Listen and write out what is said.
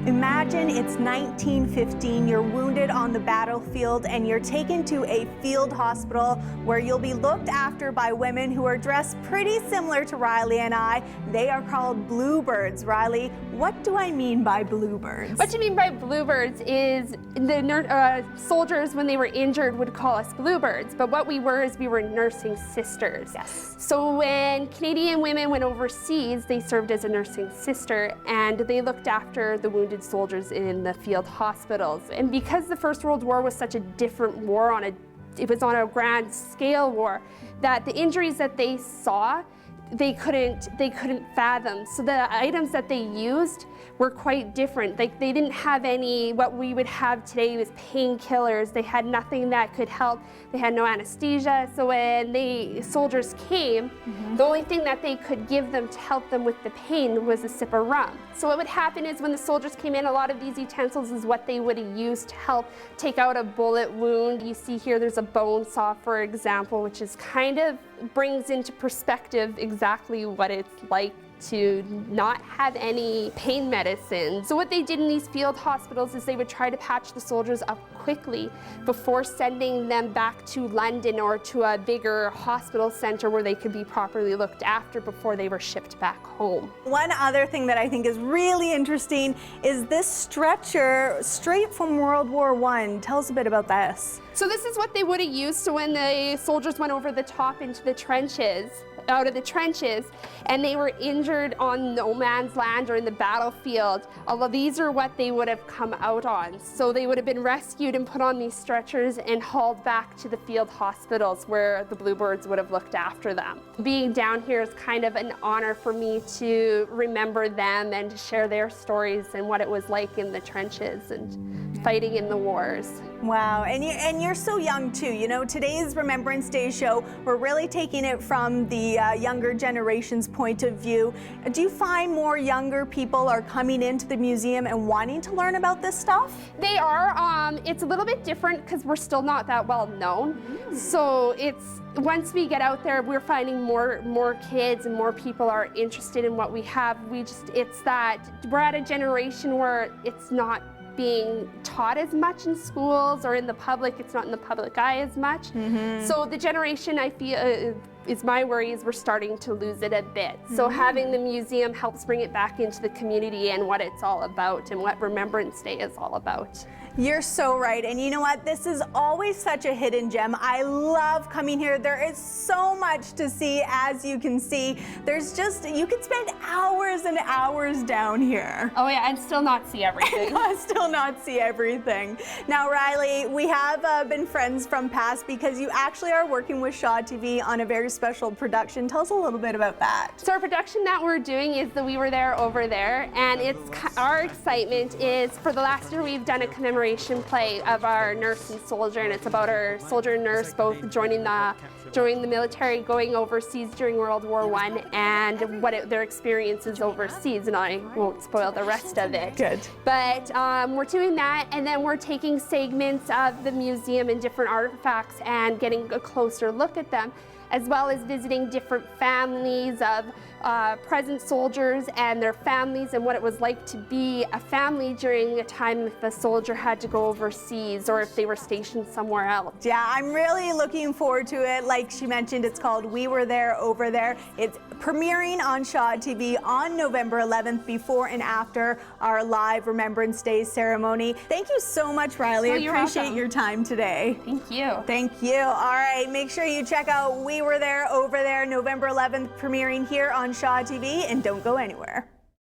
Imagine it's 1915, you're wounded on the battlefield and you're taken to a field hospital where you'll be looked after by women who are dressed pretty similar to Riley and I. They are called Bluebirds. Riley, what do I mean by Bluebirds? What you mean by Bluebirds is the soldiers, when they were injured, would call us Bluebirds, but what we were is we were nursing sisters. Yes. So when Canadian women went overseas, they served as a nursing sister and they looked after the wounded soldiers in the field hospitals. And because the First World War was such a different war, it was on a grand scale war, that the injuries that they saw, they couldn't fathom. So the items that they used were quite different. Like, they didn't have any, what we would have today was painkillers. They had nothing that could help. They had no anesthesia. So when the soldiers came, the only thing that they could give them to help them with the pain was a sip of rum. So what would happen is when the soldiers came in, a lot of these utensils is what they would have used to help take out a bullet wound. You see here there's a bone saw, for example, which is kind of brings into perspective exactly what it's like to not have any pain medicine. So what they did in these field hospitals is they would try to patch the soldiers up quickly before sending them back to London or to a bigger hospital center where they could be properly looked after before they were shipped back home. One other thing that I think is really interesting is this stretcher straight from World War I. Tell us a bit about this. So this is what they would have used. So when the soldiers went over the top into the trenches, out of the trenches, and they were injured on no man's land or in the battlefield, all of these are what they would have come out on. So they would have been rescued and put on these stretchers and hauled back to the field hospitals where the Bluebirds would have looked after them. Being down here is kind of an honor for me to remember them and to share their stories and what it was like in the trenches and fighting in the wars. Wow, and you're so young too. You know, today's Remembrance Day show, we're really taking it from the younger generation's point of view. Do you find more younger people are coming into the museum and wanting to learn about this stuff? They are. It's a little bit different because we're still not that well known. So once we get out there, we're finding more kids and more people are interested in what we have. It's that we're at a generation where it's not being taught as much in schools or in the public. It's not in the public eye as much. So the generation, I feel, is my worry, is we're starting to lose it a bit. So having the museum helps bring it back into the community and what it's all about and what Remembrance Day is all about. You're so right, and you know what? This is always such a hidden gem. I love coming here. There is so much to see, as you can see. You could spend hours and hours down here. Oh yeah, and still not see everything. Still not see everything. Now, Riley, we have been friends from past because you actually are working with Shaw TV on a very special production. Tell us a little bit about that. So our production that we're doing is the We Were There, Over There, and our excitement is, for the last year we've done a commemoration play of our nurse and soldier, and it's about our soldier and nurse both joining the military, going overseas during World War I, and their experiences overseas, and I won't spoil the rest of it. Good. But we're doing that, and then we're taking segments of the museum and different artifacts and getting a closer look at them, as well as visiting different families of present soldiers and their families and what it was like to be a family during a time if a soldier had to go overseas or if they were stationed somewhere else. Yeah, I'm really looking forward to it. Like she mentioned, it's called We Were There, Over There. It's premiering on Shaw TV on November 11th, before and after our live Remembrance Day ceremony. Thank you so much, Riley. I appreciate your time today. Thank you. Thank you. All right, make sure you check out We Were There, Over There, November 11th, premiering here on Shaw TV, and don't go anywhere.